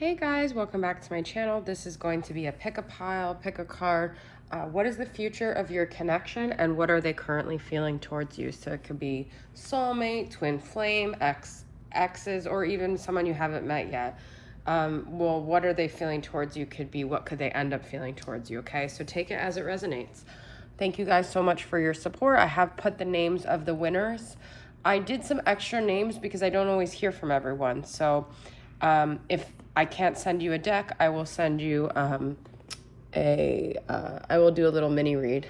Hey guys, welcome back to my channel. This is going to be a pick a pile, pick a card. What is the future of your connection and what are they currently feeling towards you? So it could be soulmate, twin flame, exes, or even someone you haven't met yet. Well, what are they feeling towards you could be what could they end up feeling towards you, okay? So take it as it resonates. Thank you guys so much for your support. I have put the names of the winners. I did some extra names because I don't always hear from everyone. So if I can't send you a deck, I will send you I will do a little mini read.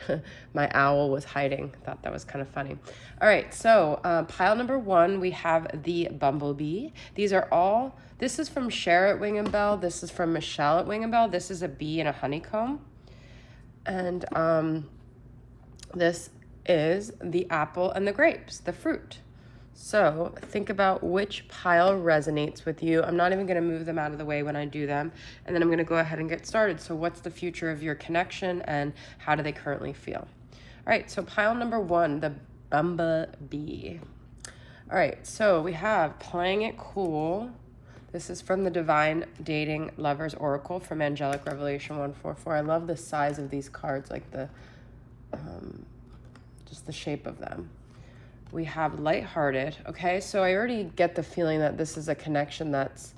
My owl was hiding. Thought that was kind of funny. All right, so pile number 1, we have the Bumblebee. These are all, this is from Cher at Wing and Bell. This is from Michelle at Wing and Bell. This is a bee and a honeycomb. And this is the apple and the grapes, the fruit. So think about which pile resonates with you. I'm not even going to move them out of the way when I do them. And then I'm going to go ahead and get started. So what's the future of your connection and how do they currently feel? All right, so pile number 1, the Bumblebee. All right, so we have Playing It Cool. This is from the Divine Dating Lovers Oracle from Angelic Revelation 144. I love the size of these cards, like the just the shape of them. We have Lighthearted. Okay, so I already get the feeling that this is a connection that's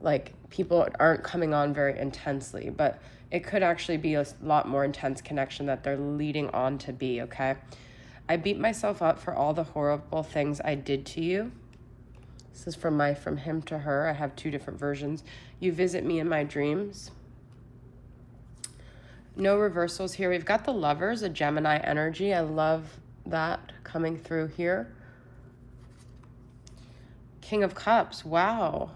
like people aren't coming on very intensely, but it could actually be a lot more intense connection that they're leading on to be, okay? I beat myself up for all the horrible things I did to you. This is from him to her. I have 2 different versions. You visit me in my dreams. No reversals here. We've got the Lovers, a Gemini energy. I love that coming through here. King of Cups. Wow.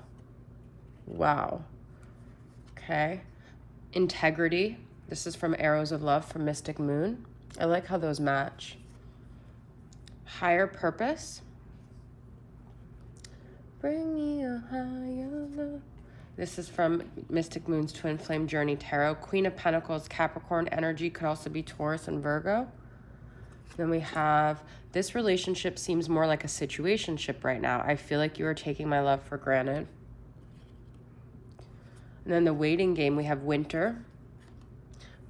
Okay. Integrity. This is from Arrows of Love from Mystic Moon. I like how those match. Higher Purpose. Bring me a higher love. This is from Mystic Moon's Twin Flame Journey Tarot. Queen of Pentacles, Capricorn energy, could also be Taurus and Virgo. Then we have, this relationship seems more like a situationship right now. I feel like you are taking my love for granted. And then the waiting game, we have Winter.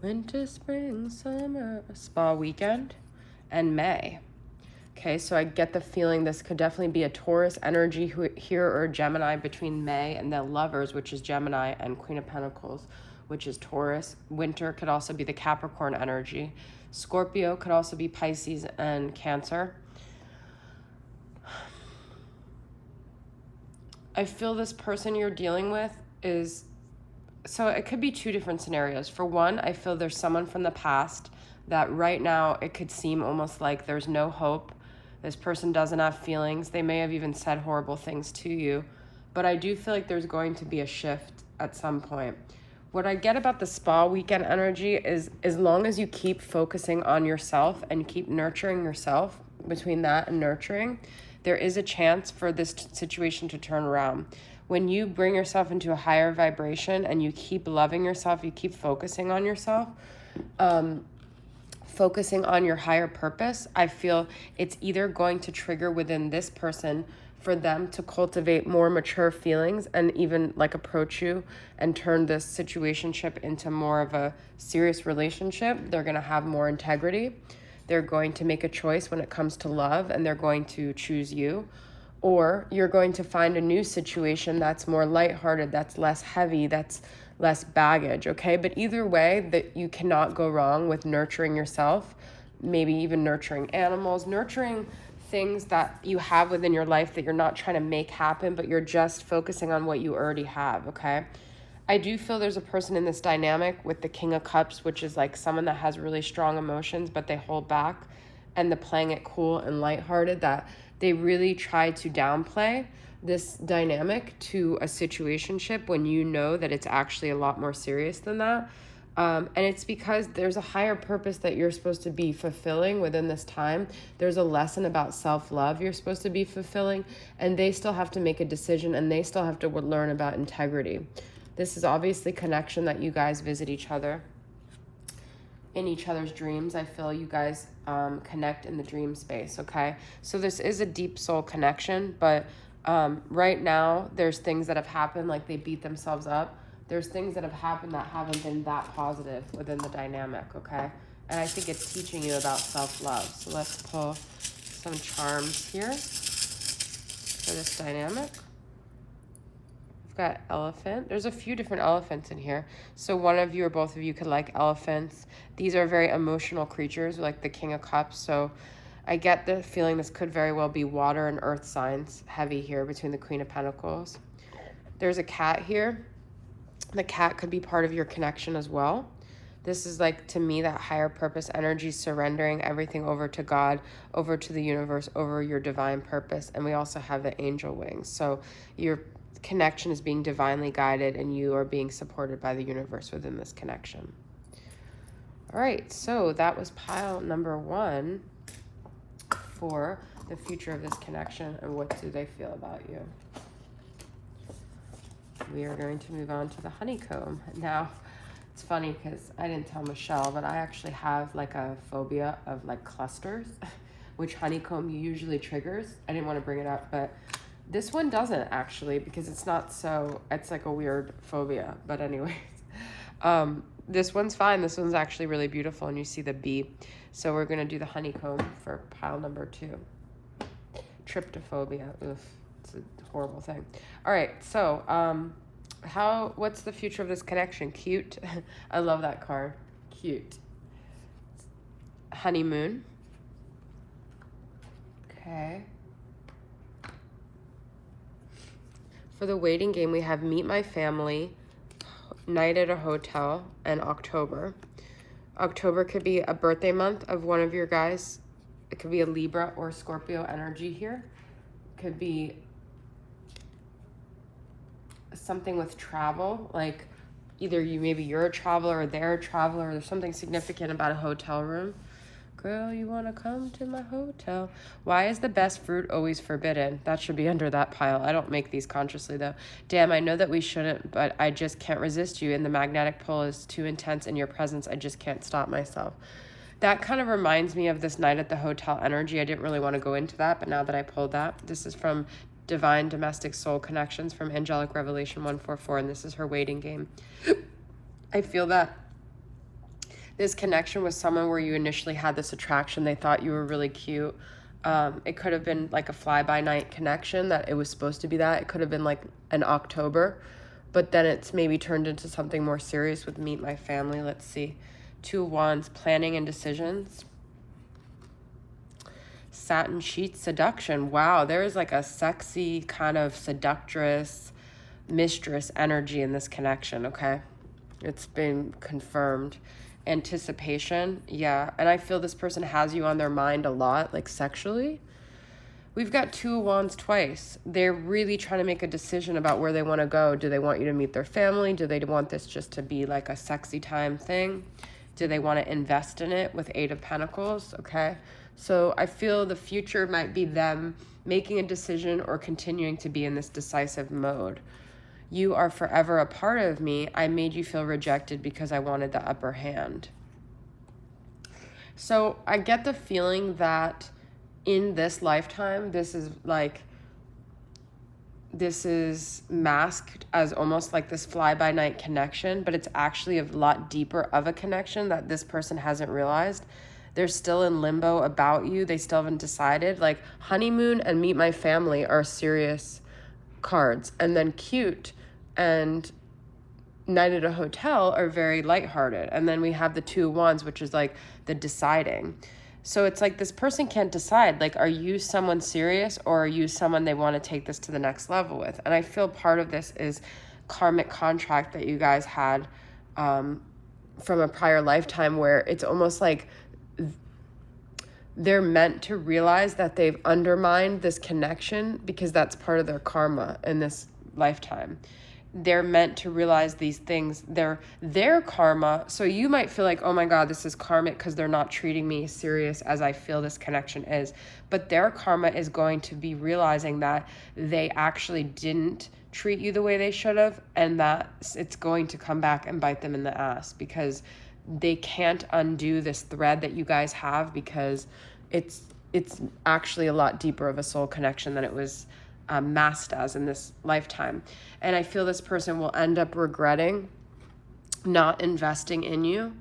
Winter, spring, summer, spa weekend, and May. Okay, so I get the feeling this could definitely be a Taurus energy here or a Gemini between May and the Lovers, which is Gemini, and Queen of Pentacles, which is Taurus. Winter could also be the Capricorn energy. Scorpio could also be Pisces and Cancer. I feel this person you're dealing with is, so it could be 2 different scenarios. For one, I feel there's someone from the past that right now it could seem almost like there's no hope. This person doesn't have feelings. They may have even said horrible things to you. But I do feel like there's going to be a shift at some point. What I get about the spa weekend energy is as long as you keep focusing on yourself and keep nurturing yourself, between that and nurturing, there is a chance for this situation to turn around. When you bring yourself into a higher vibration and you keep loving yourself, you keep focusing on yourself, focusing on your higher purpose, I feel it's either going to trigger within this person for them to cultivate more mature feelings and even like approach you and turn this situationship into more of a serious relationship. They're going to have more integrity. They're going to make a choice when it comes to love and they're going to choose you. Or you're going to find a new situation that's more lighthearted, that's less heavy, that's less baggage, okay? But either way, that you cannot go wrong with nurturing yourself, maybe even nurturing animals, nurturing things that you have within your life that you're not trying to make happen, but you're just focusing on what you already have, okay? I do feel there's a person in this dynamic with the King of Cups, which is like someone that has really strong emotions, but they hold back, and the Playing It Cool and lighthearted, that they really try to downplay this dynamic to a situationship when you know that it's actually a lot more serious than that. And it's because there's a higher purpose that you're supposed to be fulfilling within this time. There's a lesson about self-love you're supposed to be fulfilling, and they still have to make a decision and they still have to learn about integrity. This is obviously connection that you guys visit each other in each other's dreams. I feel you guys connect in the dream space, okay? So this is a deep soul connection, but Right now, there's things that have happened, like they beat themselves up. There's things that have happened that haven't been that positive within the dynamic, okay? And I think it's teaching you about self-love. So let's pull some charms here for this dynamic. We've got elephant. There's a few different elephants in here. So one of you or both of you could like elephants. These are very emotional creatures, like the King of Cups. So I get the feeling this could very well be water and earth signs heavy here between the Queen of Pentacles. There's a cat here. The cat could be part of your connection as well. This is like, to me, that higher purpose energy, surrendering everything over to God, over to the universe, over your divine purpose. And we also have the angel wings. So your connection is being divinely guided and you are being supported by the universe within this connection. All right, so that was pile number 1 for the future of this connection and what do they feel about you. We are going to move on to the honeycomb. Now, it's funny because I didn't tell Michelle, but I actually have like a phobia of like clusters, which honeycomb usually triggers. I didn't want to bring it up, but this one doesn't actually, because it's not so, it's like a weird phobia. But anyways, this one's fine. This one's actually really beautiful, and you see the bee. So we're going to do the honeycomb for pile number 2. Tryptophobia. Ugh, it's a horrible thing. All right, so what's the future of this connection? Cute. I love that card. Cute. Honeymoon. Okay. For the waiting game, we have Meet My Family, Night at a Hotel, and October. October could be a birthday month of one of your guys. It could be a Libra or Scorpio energy here. Could be something with travel, like either you're a traveler or they're a traveler, or there's something significant about a hotel room. Girl, you want to come to my hotel? Why is the best fruit always forbidden? That should be under that pile. I don't make these consciously, though. Damn, I know that we shouldn't, but I just can't resist you, and the magnetic pull is too intense in your presence. I just can't stop myself. That kind of reminds me of this night at the hotel energy. I didn't really want to go into that, but now that I pulled that, this is from Divine Domestic Soul Connections from Angelic Revelation 144, and this is her waiting game. I feel that this connection with someone where you initially had this attraction, they thought you were really cute. It could have been like a fly-by-night connection, that it was supposed to be that. It could have been like an October, but then it's maybe turned into something more serious with Meet My Family. Let's see. 2 of Wands, planning and decisions. Satin sheet, seduction. Wow, there is like a sexy kind of seductress, mistress energy in this connection, okay? It's been confirmed. Anticipation, yeah. And I feel this person has you on their mind a lot, like sexually. We've got 2 of Wands twice. They're really trying to make a decision about where they want to go. Do they want you to meet their family? Do they want this just to be like a sexy time thing? Do they want to invest in it with 8 of Pentacles? Okay. So I feel the future might be them making a decision or continuing to be in this decisive mode. You are forever a part of me. I made you feel rejected because I wanted the upper hand. So I get the feeling that in this lifetime, this is masked as almost like this fly-by-night connection, but it's actually a lot deeper of a connection that this person hasn't realized. They're still in limbo about you. They still haven't decided. Like honeymoon and Meet My Family are serious cards. And then cute and Night at a Hotel are very lighthearted. And then we have the 2 of Wands, which is like the deciding. So it's like this person can't decide. Like, are you someone serious or are you someone they want to take this to the next level with? And I feel part of this is karmic contract that you guys had from a prior lifetime, where it's almost like they're meant to realize that they've undermined this connection because that's part of their karma in this lifetime. They're meant to realize these things. They're their karma. So you might feel like, oh my God, this is karmic because they're not treating me serious as I feel this connection is. But their karma is going to be realizing that they actually didn't treat you the way they should have, and that it's going to come back and bite them in the ass because they can't undo this thread that you guys have, because it's actually a lot deeper of a soul connection than it was masked as in this lifetime. And I feel this person will end up regretting not investing in you,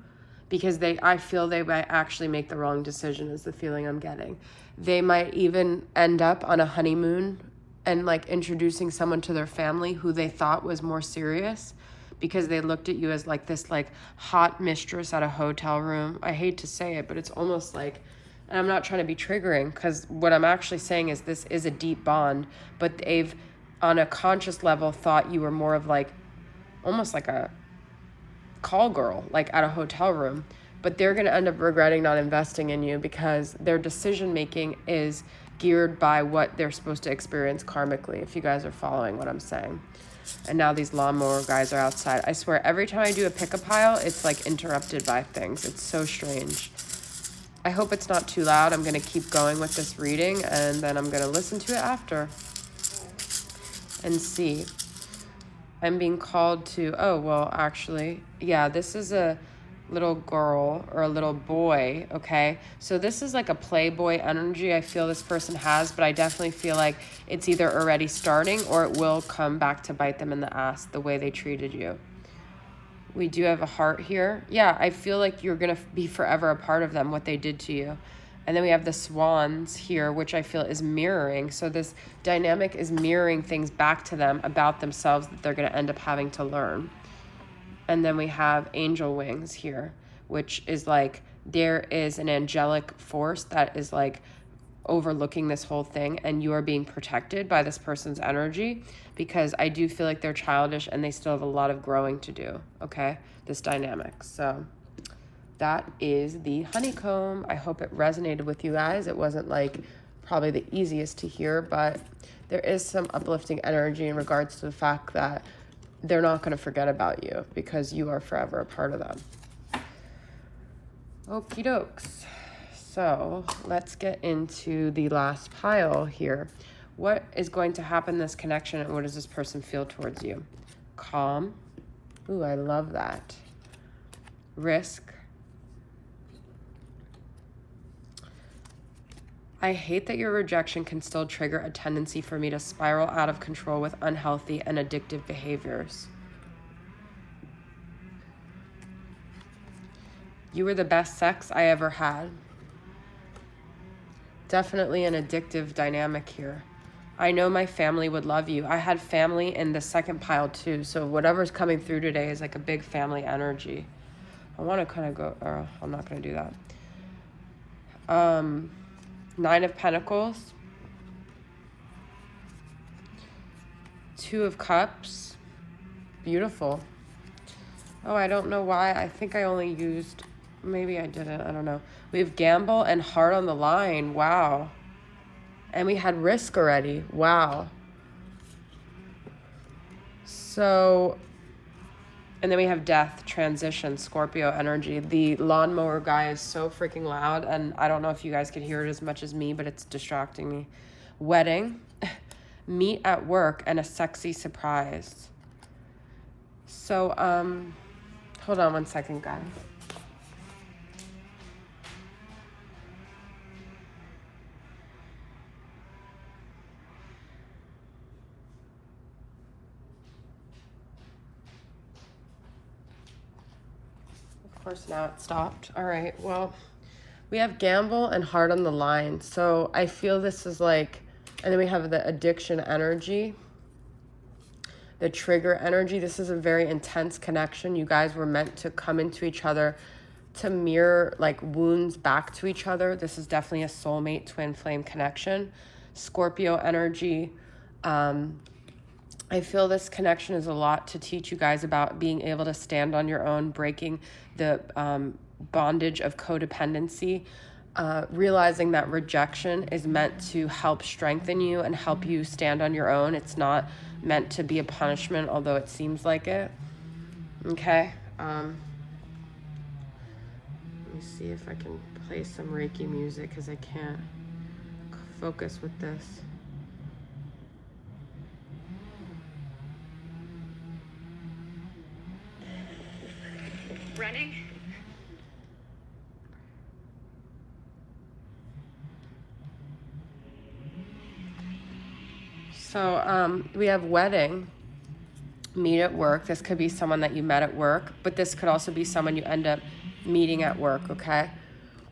because I feel they might actually make the wrong decision, is the feeling I'm getting. They might even end up on a honeymoon and like introducing someone to their family who they thought was more serious, because they looked at you as like this like hot mistress at a hotel room. I hate to say it, but it's almost like, and I'm not trying to be triggering, because what I'm actually saying is this is a deep bond, but they've on a conscious level thought you were more of like almost like a call girl, like at a hotel room. But they're going to end up regretting not investing in you, because their decision making is geared by what they're supposed to experience karmically, if you guys are following what I'm saying. And now these lawnmower guys are outside. I swear, every time I do a pick-a pile, it's like interrupted by things. It's so strange. I hope it's not too loud. I'm going to keep going with this reading, and then I'm going to listen to it after and see. I'm being called to, oh, well, actually, yeah, this is a little girl or a little boy, okay? So this is like a playboy energy I feel this person has, but I definitely feel like it's either already starting or it will come back to bite them in the ass the way they treated you. We do have a heart here. Yeah, I feel like you're going to be forever a part of them, what they did to you. And then we have the swans here, which I feel is mirroring. So this dynamic is mirroring things back to them about themselves that they're going to end up having to learn. And then we have angel wings here, which is like there is an angelic force that is like overlooking this whole thing, and you are being protected by this person's energy, because I do feel like they're childish and they still have a lot of growing to do, okay? This dynamic. So that is the honeycomb. I hope it resonated with you guys. It wasn't like probably the easiest to hear, but there is some uplifting energy in regards to the fact that they're not going to forget about you, because you are forever a part of them. Okie dokes. So let's get into the last pile here. What is going to happen in this connection, and what does this person feel towards you? Calm. Ooh, I love that. Risk. I hate that your rejection can still trigger a tendency for me to spiral out of control with unhealthy and addictive behaviors. You were the best sex I ever had. Definitely an addictive dynamic here. I know my family would love you. I had family in the second pile too, so whatever's coming through today is like a big family energy. I want to kind of go, or I'm not going to do that. 9 of Pentacles. 2 of Cups. Beautiful. Oh, I don't know why. I think I only used, maybe I didn't. I don't know. We have Gamble and Heart on the Line. Wow. And we had Risk already. Wow. So, and then we have Death, Transition, Scorpio energy. The lawnmower guy is so freaking loud, and I don't know if you guys can hear it as much as me, but it's distracting me. Wedding, meet at work, and a sexy surprise. So, hold on one second, guys. Of course, now it stopped. All right, well, we have Gamble and Heart on the Line. So I feel this is like, and then we have the addiction energy, the trigger energy. This is a very intense connection. You guys were meant to come into each other to mirror like wounds back to each other. This is definitely a soulmate twin flame connection. Scorpio energy. I feel this connection is a lot to teach you guys about being able to stand on your own, breaking the bondage of codependency, realizing that rejection is meant to help strengthen you and help you stand on your own. It's not meant to be a punishment, although it seems like it. Okay. Let me see if I can play some Reiki music, because I can't focus with this. Running? So we have wedding, meet at work. This could be someone that you met at work, but this could also be someone you end up meeting at work, okay?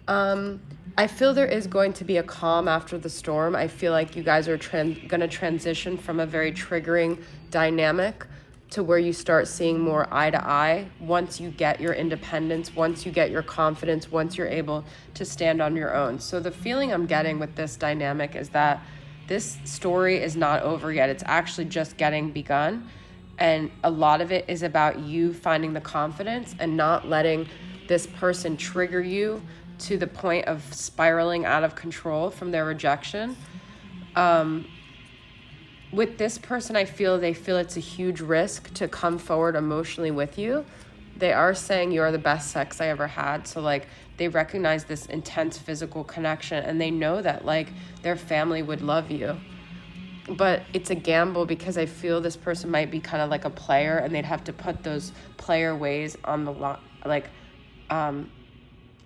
I feel there is going to be a calm after the storm. I feel like you guys are going to transition from a very triggering dynamic to where you start seeing more eye to eye once you get your independence, once you get your confidence, once you're able to stand on your own. So the feeling I'm getting with this dynamic is that this story is not over yet. It's actually just getting begun. And a lot of it is about you finding the confidence and not letting this person trigger you to the point of spiraling out of control from their rejection. With this person, they feel it's a huge risk to come forward emotionally with you. They are saying you are the best sex I ever had. So like they recognize this intense physical connection and they know that like their family would love you. But it's a gamble because I feel this person might be kind of like a player and they'd have to put those player ways on the line.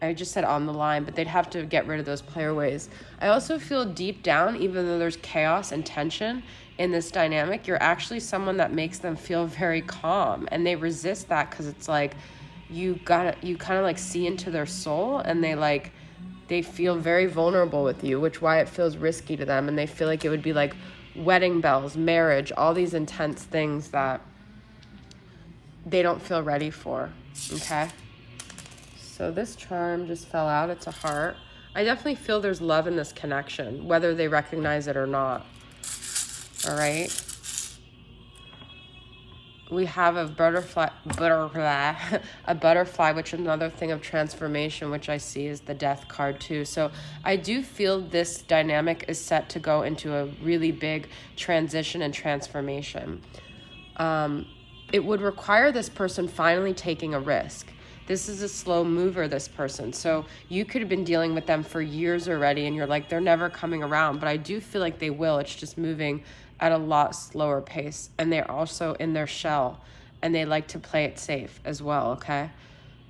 I just said on the line, but they'd have to get rid of those player ways. I also feel deep down, even though there's chaos and tension in this dynamic, you're actually someone that makes them feel very calm, and they resist that because it's like you kind of like see into their soul, and they feel very vulnerable with you, which why it feels risky to them, and they feel like it would be like wedding bells, marriage, all these intense things that they don't feel ready for. Okay. So this charm just fell out. It's a heart. I definitely feel there's love in this connection, whether they recognize it or not. All right. We have a butterfly, which is another thing of transformation, which I see is the death card too. So I do feel this dynamic is set to go into a really big transition and transformation. It would require this person finally taking a risk. This is a slow mover, this person. So you could have been dealing with them for years already and you're like, they're never coming around. But I do feel like they will. It's just moving at a lot slower pace. And they're also in their shell and they like to play it safe as well, okay?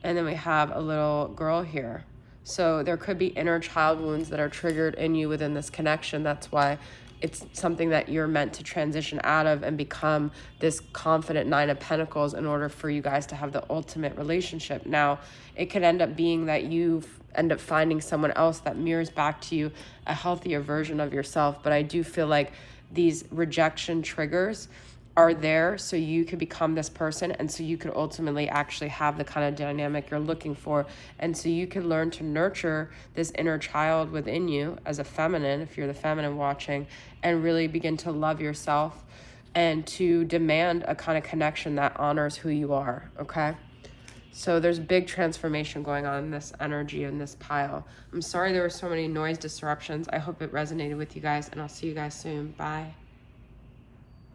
And then we have a little girl here. So there could be inner child wounds that are triggered in you within this connection. That's why it's something that you're meant to transition out of and become this confident Nine of Pentacles in order for you guys to have the ultimate relationship. Now, it could end up being that you end up finding someone else that mirrors back to you a healthier version of yourself. But I do feel like these rejection triggers are there so you could become this person and so you could ultimately actually have the kind of dynamic you're looking for, and so you can learn to nurture this inner child within you as a feminine, if you're the feminine watching, and really begin to love yourself and to demand a kind of connection that honors who you are, okay? So there's big transformation going on in this energy in this pile. I'm sorry there were so many noise disruptions. I hope it resonated with you guys, and I'll see you guys soon. Bye.